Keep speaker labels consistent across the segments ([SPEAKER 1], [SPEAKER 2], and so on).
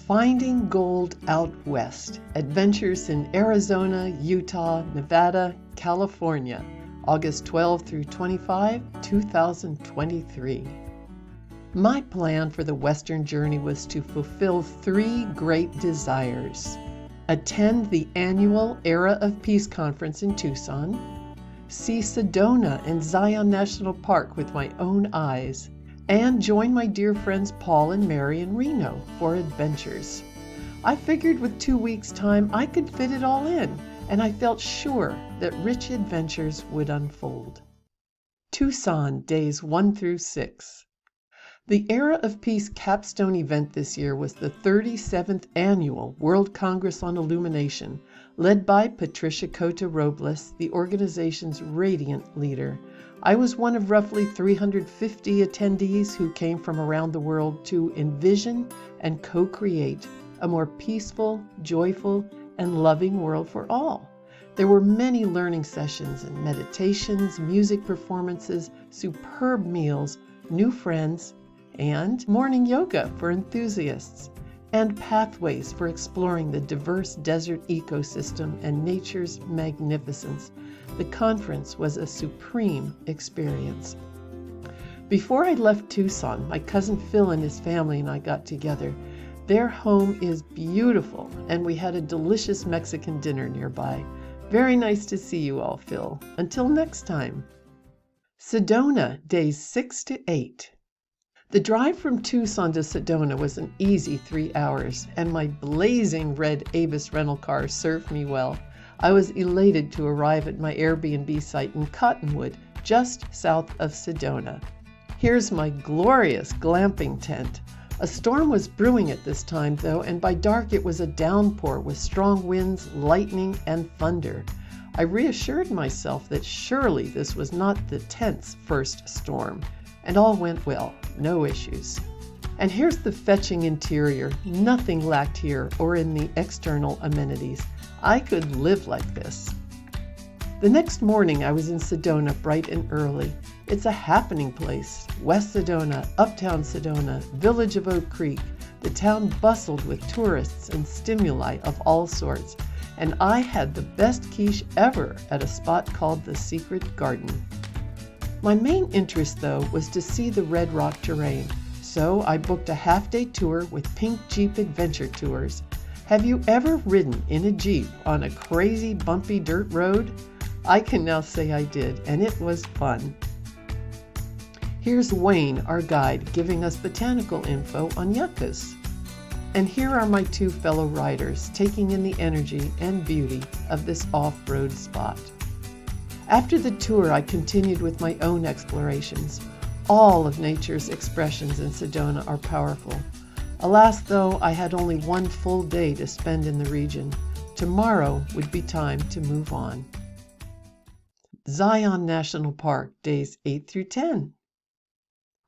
[SPEAKER 1] Finding Gold Out West, Adventures in Arizona, Utah, Nevada, California, August 12 through 25, 2023. My plan for the Western journey was to fulfill 3 great desires: attend the annual Era of Peace Conference in Tucson, see Sedona and Zion National Park with my own eyes, and join my dear friends Paul and Mary in Reno for adventures. I figured with 2 weeks' time I could fit it all in, and I felt sure that rich adventures would unfold. Tucson, days 1 through 6. The Era of Peace capstone event this year was the 37th Annual World Congress on Illumination, led by Patricia Cota Robles, the organization's radiant leader. I was one of roughly 350 attendees who came from around the world to envision and co-create a more peaceful, joyful, and loving world for all. There were many learning sessions and meditations, music performances, superb meals, new friends, and morning yoga for enthusiasts, and pathways for exploring the diverse desert ecosystem and nature's magnificence. The conference was a supreme experience. Before I left Tucson, my cousin Phil and his family and I got together. Their home is beautiful, and we had a delicious Mexican dinner nearby. Very nice to see you all, Phil. Until next time. Sedona, days 6 to 8. The drive from Tucson to Sedona was an easy 3 hours, and my blazing red Avis rental car served me well. I was elated to arrive at my Airbnb site in Cottonwood, just south of Sedona. Here's my glorious glamping tent. A storm was brewing at this time, though, and by dark it was a downpour with strong winds, lightning, and thunder. I reassured myself that surely this was not the tent's first storm, and all went well, no issues. And here's the fetching interior. Nothing lacked here or in the external amenities. I could live like this. The next morning I was in Sedona bright and early. It's a happening place. West Sedona, Uptown Sedona, Village of Oak Creek. The town bustled with tourists and stimuli of all sorts. And I had the best quiche ever at a spot called the Secret Garden. My main interest, though, was to see the Red Rock terrain. So I booked a half-day tour with Pink Jeep Adventure Tours. Have you ever ridden in a Jeep on a crazy bumpy dirt road? I can now say I did, and it was fun. Here's Wayne, our guide, giving us botanical info on yuccas. And here are my 2 fellow riders, taking in the energy and beauty of this off-road spot. After the tour, I continued with my own explorations. All of nature's expressions in Sedona are powerful. Alas, though, I had only 1 full day to spend in the region. Tomorrow would be time to move on. Zion National Park, days 8 through 10.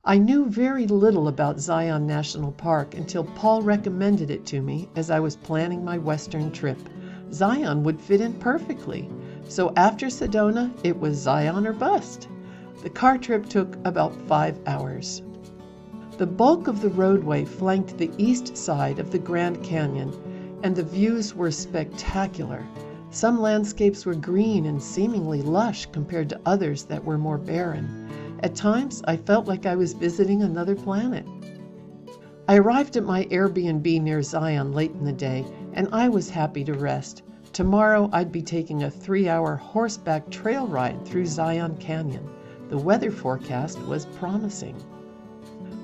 [SPEAKER 1] I knew very little about Zion National Park until Paul recommended it to me as I was planning my Western trip. Zion would fit in perfectly. So after Sedona, it was Zion or bust. The car trip took about 5 hours. The bulk of the roadway flanked the east side of the Grand Canyon, and the views were spectacular. Some landscapes were green and seemingly lush compared to others that were more barren. At times, I felt like I was visiting another planet. I arrived at my Airbnb near Zion late in the day, and I was happy to rest. Tomorrow, I'd be taking a 3-hour horseback trail ride through Zion Canyon. The weather forecast was promising.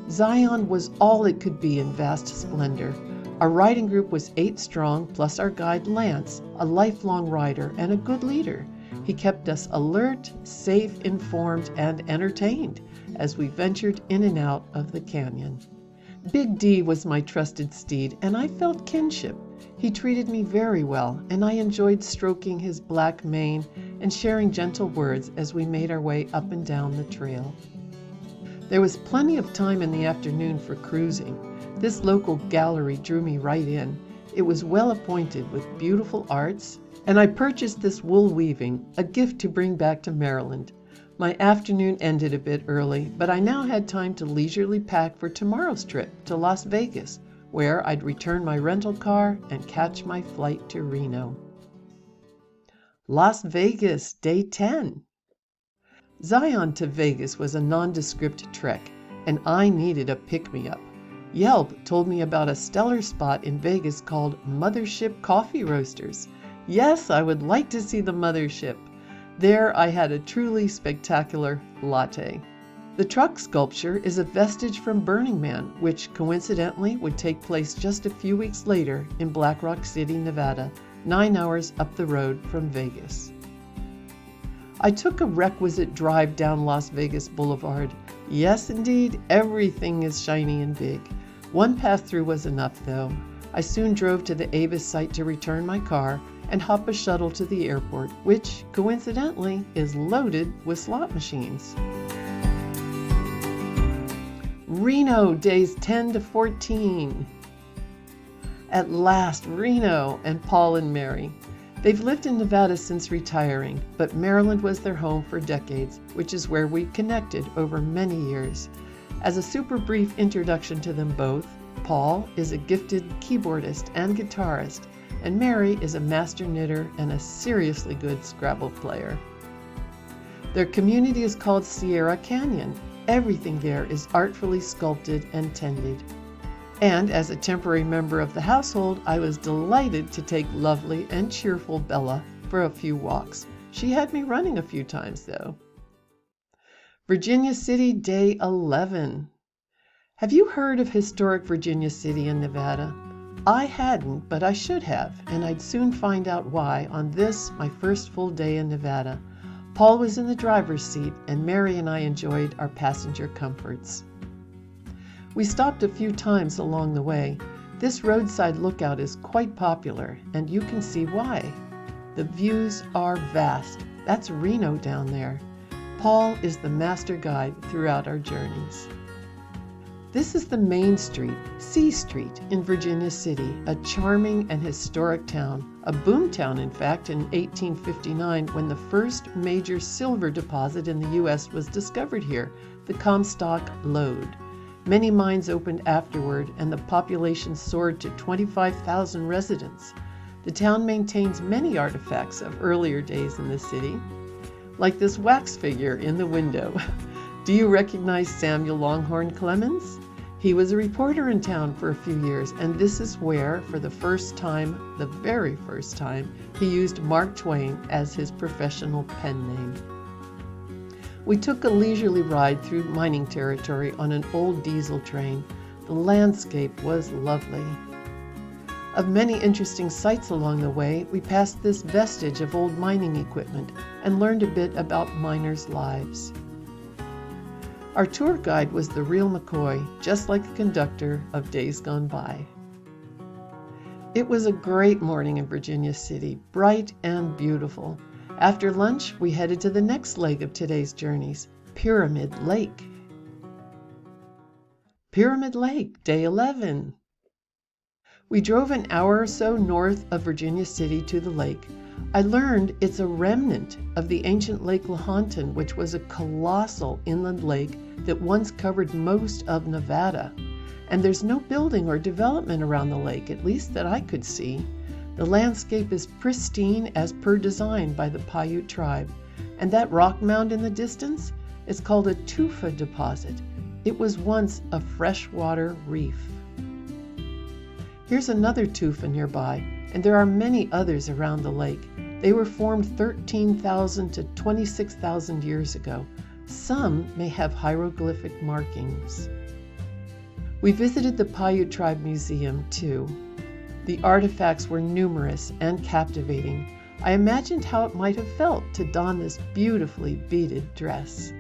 [SPEAKER 1] Zion was all it could be in vast splendor. Our riding group was 8 strong, plus our guide Lance, a lifelong rider and a good leader. He kept us alert, safe, informed, and entertained as we ventured in and out of the canyon. Big D was my trusted steed, and I felt kinship. He treated me very well, and I enjoyed stroking his black mane and sharing gentle words as we made our way up and down the trail. There was plenty of time in the afternoon for cruising. This local gallery drew me right in. It was well appointed with beautiful arts, and I purchased this wool weaving, a gift to bring back to Maryland. My afternoon ended a bit early, but I now had time to leisurely pack for tomorrow's trip to Las Vegas, where I'd return my rental car and catch my flight to Reno. Las Vegas, Day 10. Zion to Vegas was a nondescript trek, and I needed a pick-me-up. Yelp told me about a stellar spot in Vegas called Mothership Coffee Roasters. Yes, I would like to see the mothership. There I had a truly spectacular latte. The truck sculpture is a vestige from Burning Man, which coincidentally would take place just a few weeks later in Black Rock City, Nevada, 9 hours up the road from Vegas. I took a requisite drive down Las Vegas Boulevard. Yes, indeed, everything is shiny and big. One pass-through was enough, though. I soon drove to the Avis site to return my car and hop a shuttle to the airport, which, coincidentally, is loaded with slot machines. Reno, days 10 to 14. At last, Reno and Paul and Mary. They've lived in Nevada since retiring, but Maryland was their home for decades, which is where we connected over many years. As a super brief introduction to them both, Paul is a gifted keyboardist and guitarist, and Mary is a master knitter and a seriously good Scrabble player. Their community is called Sierra Canyon. Everything there is artfully sculpted and tended. And as a temporary member of the household, I was delighted to take lovely and cheerful Bella for a few walks. She had me running a few times, though. Virginia City, Day 11. Have you heard of historic Virginia City in Nevada? I hadn't, but I should have, and I'd soon find out why on this, my first full day in Nevada. Paul was in the driver's seat, and Mary and I enjoyed our passenger comforts. We stopped a few times along the way. This roadside lookout is quite popular, and you can see why. The views are vast. That's Reno down there. Paul is the master guide throughout our journeys. This is the main street, C Street, in Virginia City, a charming and historic town, a boomtown in fact in 1859 when the first major silver deposit in the U.S. was discovered here, the Comstock Lode. Many mines opened afterward and the population soared to 25,000 residents. The town maintains many artifacts of earlier days in the city, like this wax figure in the window. Do you recognize Samuel Longhorn Clemens? He was a reporter in town for a few years, and this is where, for the first time, the very first time, he used Mark Twain as his professional pen name. We took a leisurely ride through mining territory on an old diesel train. The landscape was lovely. Of many interesting sights along the way, we passed this vestige of old mining equipment and learned a bit about miners' lives. Our tour guide was the real McCoy, just like the conductor of Days Gone By. It was a great morning in Virginia City, bright and beautiful. After lunch, we headed to the next leg of today's journeys, Pyramid Lake. Pyramid Lake, Day 11. We drove an hour or so north of Virginia City to the lake. I learned it's a remnant of the ancient Lake Lahontan, which was a colossal inland lake that once covered most of Nevada. And there's no building or development around the lake, at least that I could see. The landscape is pristine as per design by the Paiute tribe. And that rock mound in the distance is called a tufa deposit. It was once a freshwater reef. Here's another tufa nearby, and there are many others around the lake. They were formed 13,000 to 26,000 years ago. Some may have hieroglyphic markings. We visited the Paiute Tribe Museum, too. The artifacts were numerous and captivating. I imagined how it might have felt to don this beautifully beaded dress.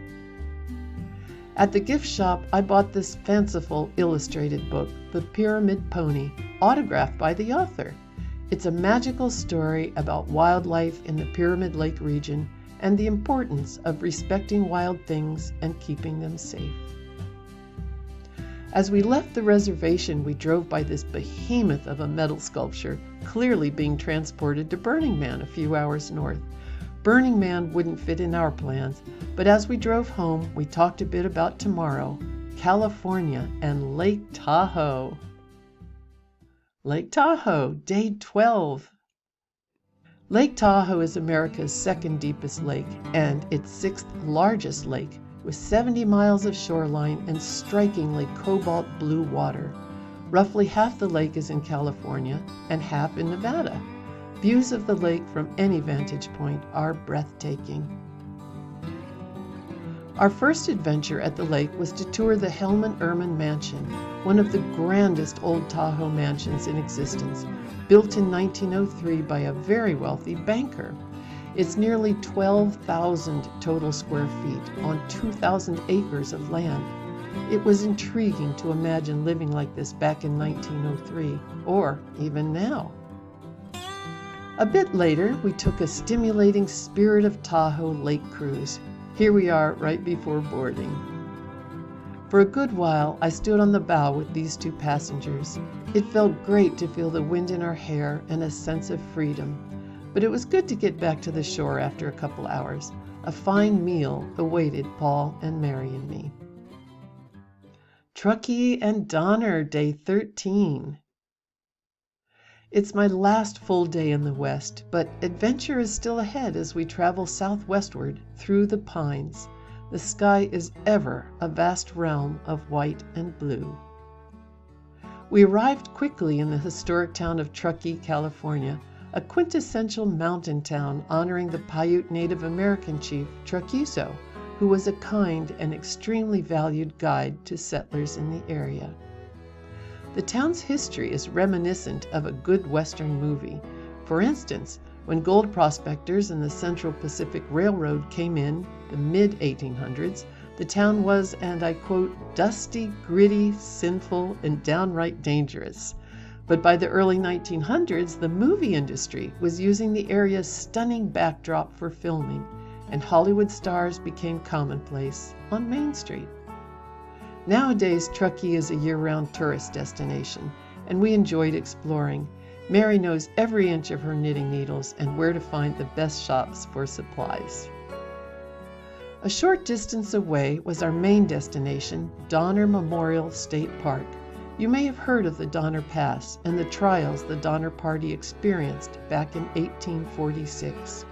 [SPEAKER 1] At the gift shop, I bought this fanciful illustrated book, The Pyramid Pony, autographed by the author. It's a magical story about wildlife in the Pyramid Lake region and the importance of respecting wild things and keeping them safe. As we left the reservation, we drove by this behemoth of a metal sculpture, clearly being transported to Burning Man a few hours north. Burning Man wouldn't fit in our plans, but as we drove home, we talked a bit about tomorrow, California and Lake Tahoe. Lake Tahoe, Day 12. Lake Tahoe is America's second deepest lake and its sixth largest lake, with 70 miles of shoreline and strikingly cobalt blue water. Roughly half the lake is in California and half in Nevada. Views of the lake from any vantage point are breathtaking. Our first adventure at the lake was to tour the Hellman Erman Mansion, one of the grandest old Tahoe mansions in existence, built in 1903 by a very wealthy banker. It's nearly 12,000 total square feet on 2,000 acres of land. It was intriguing to imagine living like this back in 1903, or even now. A bit later, we took a stimulating Spirit of Tahoe lake cruise. Here we are right before boarding. For a good while, I stood on the bow with these two passengers. It felt great to feel the wind in our hair and a sense of freedom. But it was good to get back to the shore after a couple hours. A fine meal awaited Paul and Mary and me. Truckee and Donner, Day 13. It's my last full day in the West, but adventure is still ahead as we travel southwestward through the pines. The sky is ever a vast realm of white and blue. We arrived quickly in the historic town of Truckee, California, a quintessential mountain town honoring the Paiute Native American chief Truckee-so, who was a kind and extremely valued guide to settlers in the area. The town's history is reminiscent of a good Western movie. For instance, when gold prospectors and the Central Pacific Railroad came in the mid-1800s, the town was, and I quote, dusty, gritty, sinful, and downright dangerous. But by the early 1900s, the movie industry was using the area's stunning backdrop for filming, and Hollywood stars became commonplace on Main Street. Nowadays, Truckee is a year-round tourist destination, and we enjoyed exploring. Mary knows every inch of her knitting needles and where to find the best shops for supplies. A short distance away was our main destination, Donner Memorial State Park. You may have heard of the Donner Pass and the trials the Donner Party experienced back in 1846.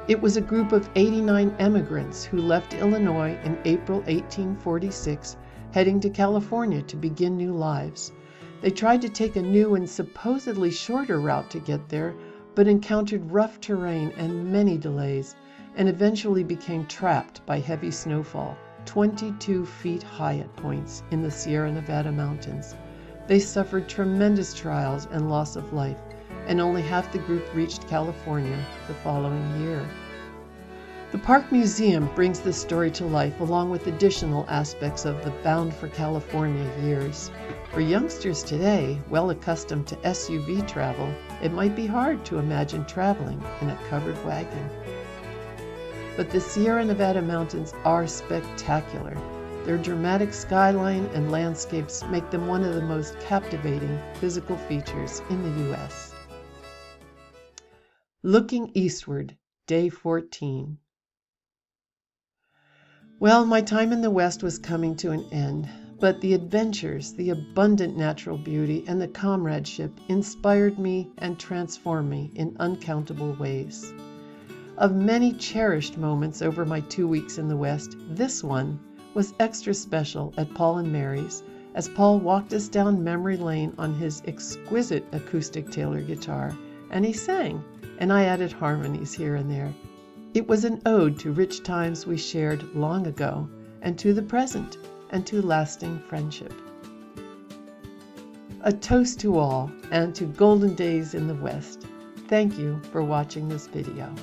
[SPEAKER 1] It was a group of 89 emigrants who left Illinois in April 1846, heading to California to begin new lives. They tried to take a new and supposedly shorter route to get there, but encountered rough terrain and many delays, and eventually became trapped by heavy snowfall, 22 feet high at points, in the Sierra Nevada mountains. They suffered tremendous trials and loss of life, and only half the group reached California the following year. The Park Museum brings this story to life along with additional aspects of the Bound for California years. For youngsters today, well accustomed to SUV travel, it might be hard to imagine traveling in a covered wagon. But the Sierra Nevada mountains are spectacular. Their dramatic skyline and landscapes make them one of the most captivating physical features in the U.S. Looking eastward, Day 14. Well, my time in the West was coming to an end, but the adventures, the abundant natural beauty, and the comradeship inspired me and transformed me in uncountable ways. Of many cherished moments over my 2 weeks in the West, this one was extra special at Paul and Mary's, as Paul walked us down memory lane on his exquisite acoustic Taylor guitar, and he sang, and I added harmonies here and there. It was an ode to rich times we shared long ago, and to the present, and to lasting friendship. A toast to all, and to golden days in the West. Thank you for watching this video.